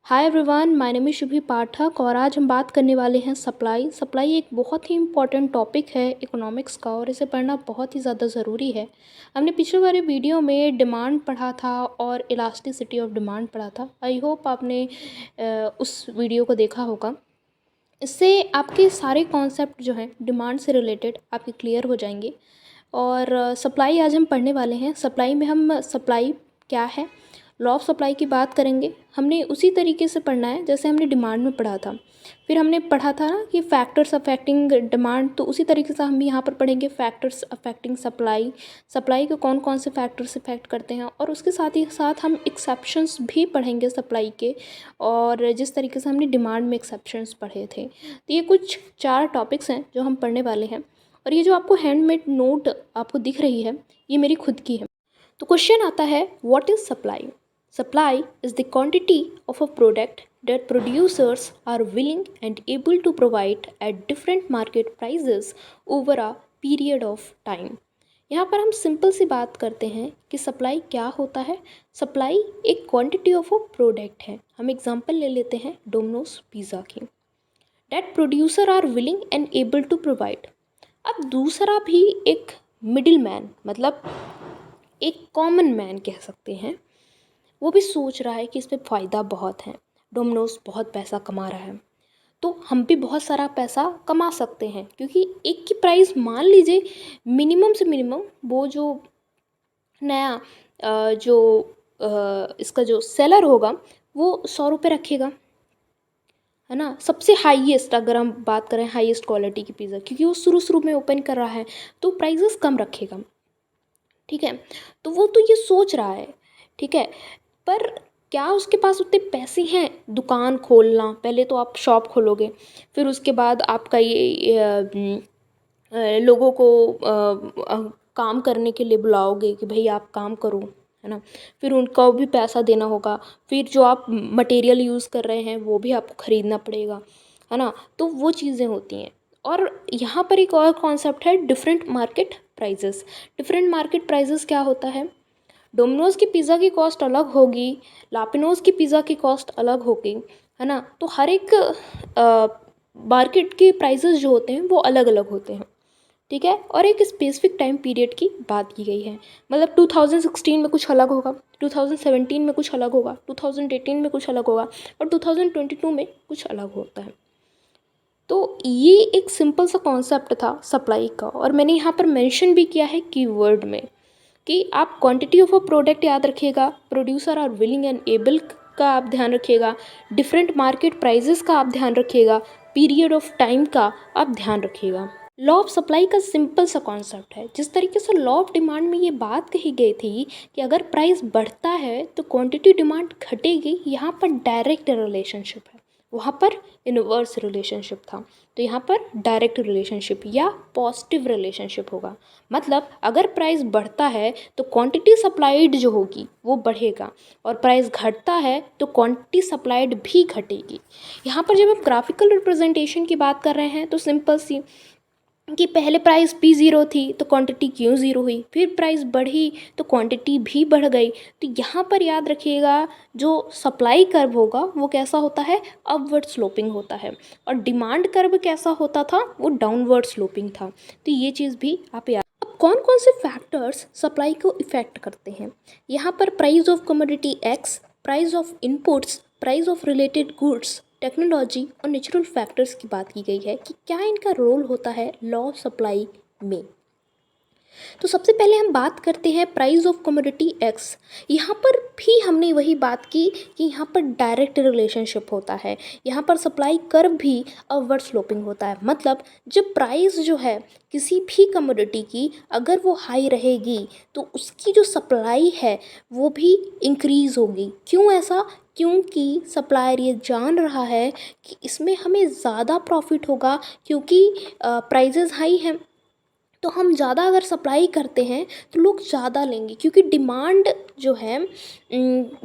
Hi everyone, my name is Shubhi Pathak और आज हम बात करने वाले हैं सप्लाई। सप्लाई एक बहुत ही इम्पॉर्टेंट टॉपिक है इकोनॉमिक्स का और इसे पढ़ना बहुत ही ज़्यादा ज़रूरी है। हमने पिछले वाले वीडियो में डिमांड पढ़ा था और इलास्टिसिटी ऑफ डिमांड पढ़ा था। आई होप आपने उस वीडियो को देखा होगा। इससे आपके सारे कॉन्सेप्ट जो हैं डिमांड से रिलेटेड आपके क्लियर हो जाएंगे। और सप्लाई आज हम पढ़ने वाले हैं। सप्लाई में हम सप्लाई क्या है, लॉ ऑफ सप्लाई की बात करेंगे। हमने उसी तरीके से पढ़ना है जैसे हमने डिमांड में पढ़ा था। फिर हमने पढ़ा था ना कि फैक्टर्स अफेक्टिंग डिमांड, तो उसी तरीके से हम भी यहाँ पर पढ़ेंगे फैक्टर्स अफेक्टिंग सप्लाई। सप्लाई को कौन कौन से फैक्टर्स इफेक्ट करते हैं, और उसके साथ ही साथ हम एक्सेप्शंस भी पढ़ेंगे सप्लाई के, और जिस तरीके से हमने डिमांड में एक्सेप्शंस पढ़े थे। तो ये कुछ 4 टॉपिक्स हैं जो हम पढ़ने वाले हैं। और ये जो आपको हैंडमेड नोट आपको दिख रही है, ये मेरी खुद की है। तो क्वेश्चन आता है, what is supply? Supply is the quantity of a product that producers are willing and able to provide at different market prices over a period of time। यहाँ पर हम सिंपल सी बात करते हैं कि सप्लाई क्या होता है। सप्लाई एक क्वांटिटी ऑफ अ प्रोडक्ट है। हम एग्जांपल ले लेते हैं डोमिनोज पिज़्ज़ा की। that producer are willing and able to provide। अब दूसरा भी एक मिडिल मैन, मतलब एक कॉमन मैन कह सकते हैं, वो भी सोच रहा है कि इस पे फ़ायदा बहुत है, डोमिनोज बहुत पैसा कमा रहा है, तो हम भी बहुत सारा पैसा कमा सकते हैं। क्योंकि एक की प्राइस मान लीजिए मिनिमम से मिनिमम, वो जो नया इसका जो सेलर होगा वो 100 रुपये रखेगा, है ना। सबसे हाईएस्ट अगर हम बात करें हाईएस्ट क्वालिटी की पिज़्ज़ा, क्योंकि वो शुरू शुरू में ओपन कर रहा है तो प्राइजेस कम रखेगा, ठीक है। तो वो तो ये सोच रहा है, ठीक है। पर क्या उसके पास उतने पैसे हैं दुकान खोलना? पहले तो आप शॉप खोलोगे, फिर उसके बाद आपका लोगों को काम करने के लिए बुलाओगे कि भाई आप काम करो, है ना। फिर उनको भी पैसा देना होगा, फिर जो आप मटेरियल यूज़ कर रहे हैं वो भी आपको ख़रीदना पड़ेगा, है ना। तो वो चीज़ें होती हैं। और यहाँ पर एक और कॉन्सेप्ट है different market prices. Different market prices क्या होता है? डोमिनोज़ की पिज़्ज़ा की कॉस्ट अलग होगी, लापिनोज़ की पिज़्ज़ा की कॉस्ट अलग होगी, है ना। तो हर एक मार्केट के प्राइजेस जो होते हैं वो अलग अलग होते हैं, ठीक है। और एक स्पेसिफिक टाइम पीरियड की बात की गई है, मतलब 2016 में कुछ अलग होगा, 2017 में कुछ अलग होगा, 2018 में कुछ अलग होगा, और 2022 में कुछ अलग होता है। तो ये एक सिंपल सा कॉन्सेप्ट था सप्लाई का, और मैंने यहाँ पर मेंशन भी किया है कीवर्ड में कि आप क्वांटिटी ऑफ अ प्रोडक्ट याद रखिएगा, producer are willing and able का आप ध्यान रखिएगा, डिफरेंट मार्केट प्राइजेस का आप ध्यान रखिएगा, पीरियड ऑफ टाइम का आप ध्यान रखिएगा। लॉ ऑफ सप्लाई का सिंपल सा कॉन्सेप्ट है। जिस तरीके से लॉ ऑफ डिमांड में ये बात कही गई थी कि अगर प्राइस बढ़ता है तो क्वांटिटी डिमांड घटेगी, यहाँ पर डायरेक्ट रिलेशनशिप है, वहाँ पर इनवर्स रिलेशनशिप था। तो यहाँ पर डायरेक्ट रिलेशनशिप या पॉजिटिव रिलेशनशिप होगा। मतलब अगर प्राइस बढ़ता है तो क्वांटिटी सप्लाइड जो होगी वो बढ़ेगा, और प्राइस घटता है तो क्वांटिटी सप्लाइड भी घटेगी। यहाँ पर जब हम ग्राफिकल रिप्रेजेंटेशन की बात कर रहे हैं तो सिंपल सी कि पहले प्राइस P ज़ीरो थी तो क्वांटिटी क्यों ज़ीरो हुई, फिर प्राइस बढ़ी तो क्वांटिटी भी बढ़ गई। तो यहाँ पर याद रखिएगा जो सप्लाई कर्व होगा वो कैसा होता है, अपवर्ड स्लोपिंग होता है, और डिमांड कर्व कैसा होता था, वो डाउनवर्ड स्लोपिंग था। तो ये चीज़ भी आप याद। अब कौन कौन से फैक्टर्स सप्लाई को इफ़ेक्ट करते हैं? यहाँ पर price of commodity x, price of inputs, price of related goods, technology और नेचुरल फैक्टर्स की बात की गई है कि क्या इनका रोल होता है लॉ ऑफ सप्लाई में। तो सबसे पहले हम बात करते हैं प्राइस ऑफ कमोडिटी एक्स। यहाँ पर भी हमने वही बात की कि यहाँ पर डायरेक्ट रिलेशनशिप होता है। यहाँ पर सप्लाई कर्व भी अपवर्ड स्लोपिंग होता है। मतलब जब प्राइस जो है किसी भी कमोडिटी की अगर वो हाई रहेगी तो उसकी जो सप्लाई है वो भी इंक्रीज़ होगी। क्यों ऐसा? क्योंकि सप्लायर ये जान रहा है कि इसमें हमें ज़्यादा प्रॉफिट होगा, क्योंकि प्राइजेज़ हाई हैं तो हम ज़्यादा अगर सप्लाई करते हैं तो लोग ज़्यादा लेंगे, क्योंकि डिमांड जो है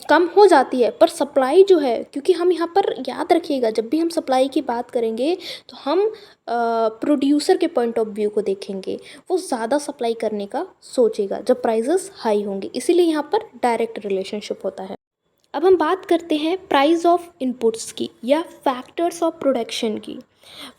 कम हो जाती है पर सप्लाई जो है, क्योंकि हम यहाँ पर याद रखिएगा जब भी हम सप्लाई की बात करेंगे तो हम प्रोड्यूसर के पॉइंट ऑफ व्यू को देखेंगे, वो ज़्यादा सप्लाई करने का सोचेगा जब प्राइजेस हाई होंगे। इसीलिए यहाँ पर डायरेक्ट रिलेशनशिप होता है। अब हम बात करते हैं प्राइस ऑफ इनपुट्स की या फैक्टर्स ऑफ प्रोडक्शन की।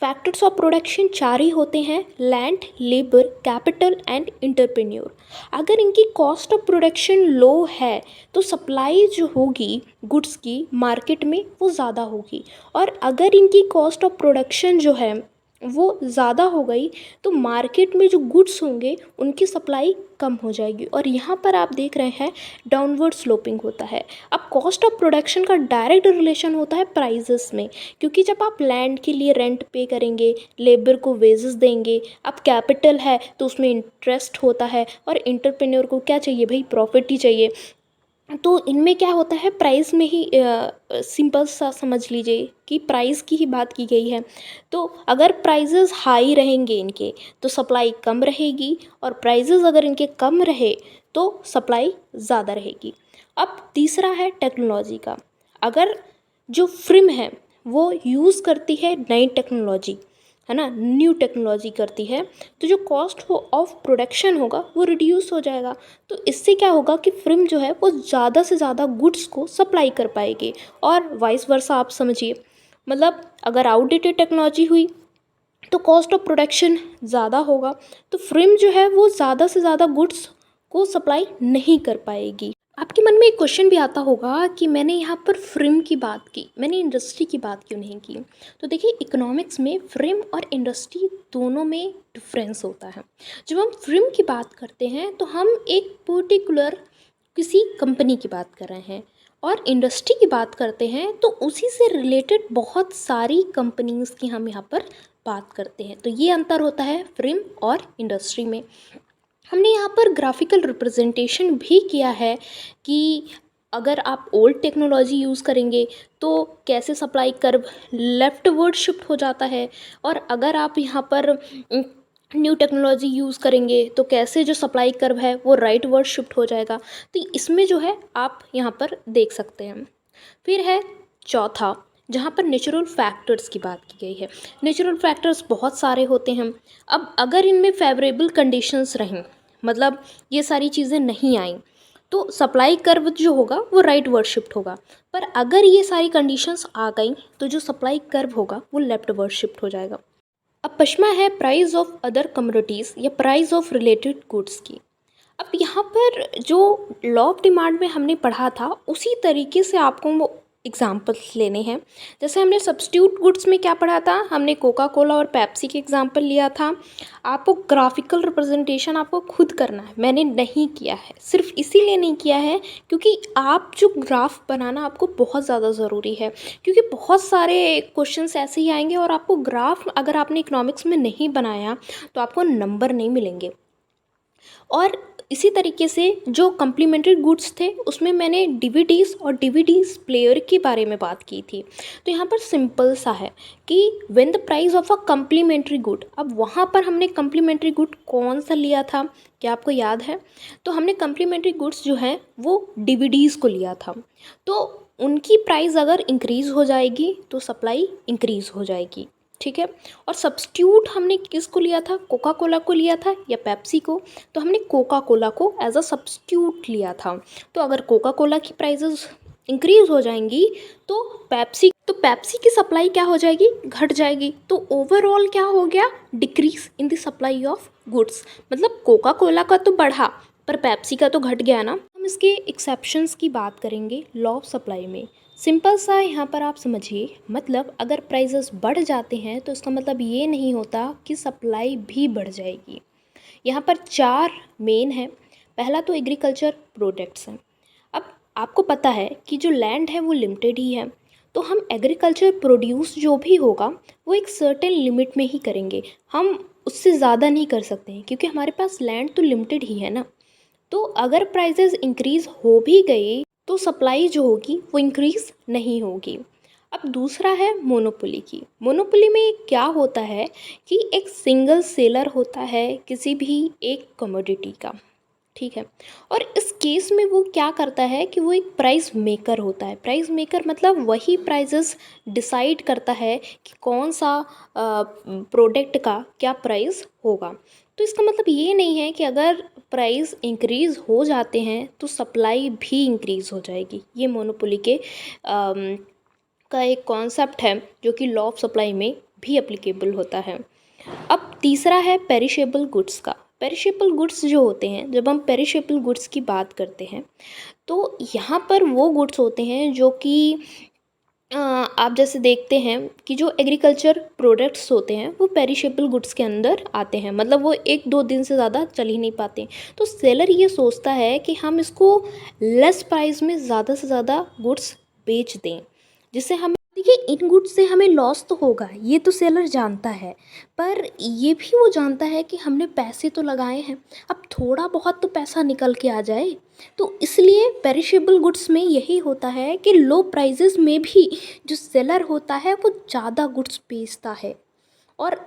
फैक्टर्स ऑफ प्रोडक्शन चार ही होते हैं: land, labour, capital and entrepreneur. अगर इनकी कॉस्ट ऑफ प्रोडक्शन लो है तो सप्लाई जो होगी गुड्स की मार्केट में वो ज़्यादा होगी, और अगर इनकी कॉस्ट ऑफ प्रोडक्शन जो है वो ज़्यादा हो गई तो मार्केट में जो गुड्स होंगे उनकी सप्लाई कम हो जाएगी, और यहाँ पर आप देख रहे हैं डाउनवर्ड स्लोपिंग होता है। अब कॉस्ट ऑफ प्रोडक्शन का डायरेक्ट रिलेशन होता है प्राइजेस में, क्योंकि जब आप लैंड के लिए रेंट पे करेंगे, लेबर को वेजेस देंगे, अब कैपिटल है तो उसमें इंटरेस्ट होता है, और इंटरप्रेन्योर को क्या चाहिए भाई, प्रॉफिट ही चाहिए। तो इनमें क्या होता है, प्राइस में ही सिंपल सा समझ लीजिए कि प्राइस की ही बात की गई है। तो अगर प्राइजेस हाई रहेंगे इनके तो सप्लाई कम रहेगी, और प्राइजेस अगर इनके कम रहे तो सप्लाई ज़्यादा रहेगी। अब तीसरा है टेक्नोलॉजी का। अगर जो फ्रिम है वो यूज़ करती है नई टेक्नोलॉजी, है ना, न्यू टेक्नोलॉजी करती है, तो जो कॉस्ट ऑफ प्रोडक्शन होगा वो रिड्यूस हो जाएगा। तो इससे क्या होगा कि फ्रिम जो है वो ज़्यादा से ज़्यादा गुड्स को सप्लाई कर पाएगी, और वाइस वर्सा आप समझिए। मतलब अगर आउटडेटेड टेक्नोलॉजी हुई तो कॉस्ट ऑफ प्रोडक्शन ज़्यादा होगा, तो फ्रिम जो है वो ज़्यादा से ज़्यादा गुड्स को सप्लाई नहीं कर पाएगी। आपके मन में एक क्वेश्चन भी आता होगा कि मैंने यहाँ पर फ्रिम की बात की, मैंने इंडस्ट्री की बात क्यों नहीं की। तो देखिए, इकोनॉमिक्स में फ्रिम और इंडस्ट्री दोनों में डिफरेंस होता है। जब हम फ्रिम की बात करते हैं तो हम एक पर्टिकुलर किसी कंपनी की बात कर रहे हैं, और इंडस्ट्री की बात करते हैं तो उसी से रिलेटेड बहुत सारी कंपनीज़ की हम यहाँ पर बात करते हैं। तो ये अंतर होता है फ्रिम और इंडस्ट्री में। हमने यहाँ पर ग्राफिकल रिप्रेजेंटेशन भी किया है कि अगर आप ओल्ड टेक्नोलॉजी यूज़ करेंगे तो कैसे supply curve left word shift हो जाता है, और अगर आप यहाँ पर न्यू टेक्नोलॉजी यूज़ करेंगे तो कैसे जो सप्लाई कर्व है वो राइट वर्ड शिफ्ट हो जाएगा। तो इसमें जो है आप यहाँ पर देख सकते हैं। फिर है चौथा, जहाँ पर नेचुरल फैक्टर्स की बात की गई है। नेचुरल फैक्टर्स बहुत सारे होते हैं। अब अगर इनमें फेवरेबल कंडीशंस रहें, मतलब ये सारी चीज़ें नहीं आईं, तो सप्लाई कर्व जो होगा वो राइट वर्ड शिफ्ट होगा। पर अगर ये सारी कंडीशंस आ गई तो जो सप्लाई कर्व होगा वो लेफ्ट वर्ड शिफ्ट हो जाएगा। अब पश्चिमा है प्राइस ऑफ अदर कमोडिटीज़ या प्राइस ऑफ रिलेटेड गुड्स की। अब यहाँ पर जो लॉ ऑफ डिमांड में हमने पढ़ा था उसी तरीके से आपको वो एग्जाम्पल्स लेने हैं। जैसे हमने सब्स्टिट्यूट गुड्स में क्या पढ़ा था, हमने कोका कोला और पेप्सी के एग्जाम्पल लिया था। आपको ग्राफिकल रिप्रेजेंटेशन आपको खुद करना है, मैंने नहीं किया है, सिर्फ इसीलिए नहीं किया है क्योंकि आप जो ग्राफ बनाना आपको बहुत ज़्यादा ज़रूरी है, क्योंकि बहुत सारे क्वेश्चंस ऐसे ही आएंगे और आपको ग्राफ अगर आपने इकोनॉमिक्स में नहीं बनाया तो आपको नंबर नहीं मिलेंगे। और इसी तरीके से जो कम्प्लीमेंट्री गुड्स थे उसमें मैंने डीवीडीज़ और डीवीडीज़ प्लेयर के बारे में बात की थी। तो यहाँ पर सिंपल सा है कि when the price of a complementary good, अब वहाँ पर हमने कम्प्लीमेंट्री गुड कौन सा लिया था, क्या आपको याद है? तो हमने कम्प्लीमेंट्री गुड्स जो हैं वो डीवीडीज़ को लिया था। तो उनकी प्राइस अगर इंक्रीज़ हो जाएगी तो सप्लाई इंक्रीज़ हो जाएगी, ठीक है। और सब्स्टिट्यूट हमने किसको लिया था, कोका कोला को लिया था या पेप्सी को? तो हमने कोका कोला को एज अ सब्स्टिट्यूट लिया था। तो अगर कोका कोला की प्राइसेस इंक्रीज हो जाएंगी तो पेप्सी की सप्लाई क्या हो जाएगी, घट जाएगी। तो ओवरऑल क्या हो गया, decrease in the supply of goods. मतलब कोका कोला का तो बढ़ा पर पेप्सी का तो घट गया ना। हम इसके एक्सेप्शंस की बात करेंगे लॉ ऑफ सप्लाई में। सिंपल सा यहाँ पर आप समझिए, मतलब अगर प्राइसेस बढ़ जाते हैं तो इसका मतलब ये नहीं होता कि सप्लाई भी बढ़ जाएगी। यहाँ पर चार मेन है। पहला तो एग्रीकल्चर प्रोडक्ट्स हैं। अब आपको पता है कि जो लैंड है वो लिमिटेड ही है, तो हम एग्रीकल्चर प्रोड्यूस जो भी होगा वो एक सर्टेन लिमिट में ही करेंगे, हम उससे ज़्यादा नहीं कर सकते हैं क्योंकि हमारे पास लैंड तो लिमिटेड ही है ना। तो अगर प्राइसेस इंक्रीज़ हो भी गई तो सप्लाई जो होगी वो इंक्रीज़ नहीं होगी। अब दूसरा है मोनोपोली की। मोनोपोली में क्या होता है कि एक सिंगल सेलर होता है किसी भी एक कमोडिटी का, ठीक है। और इस केस में वो क्या करता है कि वो एक प्राइस मेकर होता है। प्राइस मेकर मतलब वही प्राइसेस डिसाइड करता है कि कौन सा प्रोडक्ट का क्या प्राइस होगा। तो इसका मतलब ये नहीं है कि अगर प्राइस इंक्रीज़ हो जाते हैं तो सप्लाई भी इंक्रीज़ हो जाएगी। ये मोनोपोली के का एक कॉन्सेप्ट है जो कि लॉ ऑफ सप्लाई में भी एप्लीकेबल होता है। अब तीसरा है पेरिशेबल गुड्स का। पेरिशेबल गुड्स जो होते हैं, जब हम पेरिशेबल गुड्स की बात करते हैं तो यहाँ पर वो गुड्स होते हैं जो कि आप जैसे देखते हैं कि जो एग्रीकल्चर प्रोडक्ट्स होते हैं वो पेरिशेबल गुड्स के अंदर आते हैं, मतलब वो 1-2 दिन से ज़्यादा चल ही नहीं पाते। तो सेलर ये सोचता है कि हम इसको लेस प्राइस में ज़्यादा से ज़्यादा गुड्स बेच दें, जिससे हमें, देखिए, इन गुड्स से हमें लॉस तो होगा, ये तो सेलर जानता है, पर ये भी वो जानता है कि हमने पैसे तो लगाए हैं, अब थोड़ा बहुत तो पैसा निकल के आ जाए। तो इसलिए पेरिशेबल गुड्स में यही होता है कि लो प्राइसेस में भी जो सेलर होता है वो ज़्यादा गुड्स बेचता है। और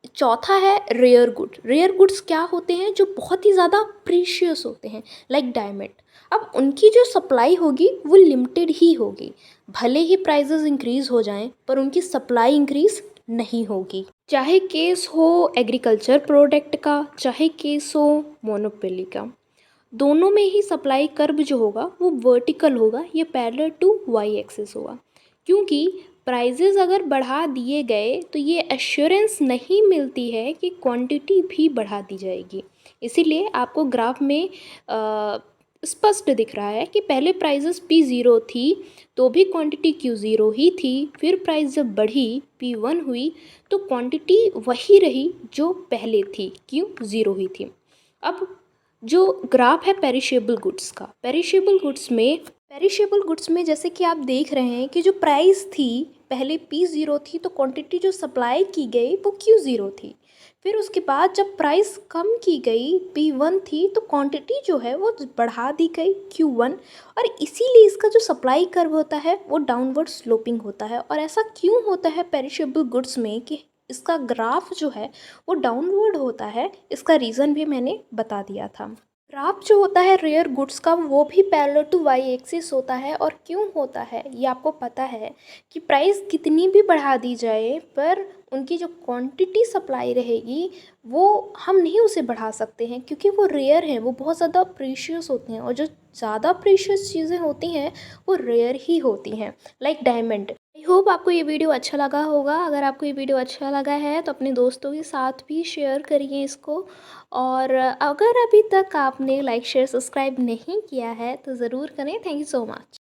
चौथा है रेयर गुड। रेयर गुड्स क्या होते हैं? जो बहुत ही ज़्यादा प्रीशियस होते हैं, लाइक डायमंड। अब उनकी जो सप्लाई होगी वो लिमिटेड ही होगी, भले ही प्राइसेस इंक्रीज़ हो जाएं पर उनकी सप्लाई इंक्रीज़ नहीं होगी। चाहे केस हो एग्रीकल्चर प्रोडक्ट का, चाहे केस हो मोनोपोली का, दोनों में ही सप्लाई कर्व जो होगा वो वर्टिकल होगा, ये पैरेलल टू वाई एक्सिस होगा। क्योंकि प्राइजेज़ अगर बढ़ा दिए गए तो ये एश्योरेंस नहीं मिलती है कि क्वांटिटी भी बढ़ा दी जाएगी। इसीलिए आपको ग्राफ में स्पष्ट दिख रहा है कि पहले प्राइजेज़ P0 थी तो भी क्वांटिटी Q0 ही थी, फिर प्राइस जब बढ़ी P1 हुई तो क्वांटिटी वही रही जो पहले थी, Q0 ही थी। अब जो ग्राफ है पेरिशेबल गुड्स का, पेरिशेबल गुड्स में जैसे कि आप देख रहे हैं कि जो प्राइस थी पहले P0 थी तो क्वांटिटी जो सप्लाई की गई वो Q0 थी। फिर उसके बाद जब प्राइस कम की गई P1 थी तो क्वांटिटी जो है वो बढ़ा दी गई Q1, और इसीलिए इसका जो सप्लाई कर्व होता है वो डाउनवर्ड स्लोपिंग होता है। और ऐसा क्यों होता है पेरिशेबल गुड्स में कि इसका ग्राफ जो है वो डाउनवर्ड होता है, इसका रीज़न भी मैंने बता दिया था। ग्राफ जो होता है रेयर गुड्स का वो भी पैरेलल टू वाई एक्सिस होता है। और क्यों होता है ये आपको पता है कि प्राइस कितनी भी बढ़ा दी जाए पर उनकी जो क्वांटिटी सप्लाई रहेगी वो हम नहीं उसे बढ़ा सकते हैं, क्योंकि वो रेयर हैं, वो बहुत ज़्यादा प्रीशियस होते हैं, और जो ज़्यादा प्रीशियस चीज़ें होती हैं वो रेयर ही होती हैं, लाइक डायमंड। आई होप आपको ये वीडियो अच्छा लगा होगा। अगर आपको ये वीडियो अच्छा लगा है तो अपने दोस्तों के साथ भी शेयर करिए इसको। और अगर अभी तक आपने लाइक शेयर सब्सक्राइब नहीं किया है तो ज़रूर करें। Thank you so much.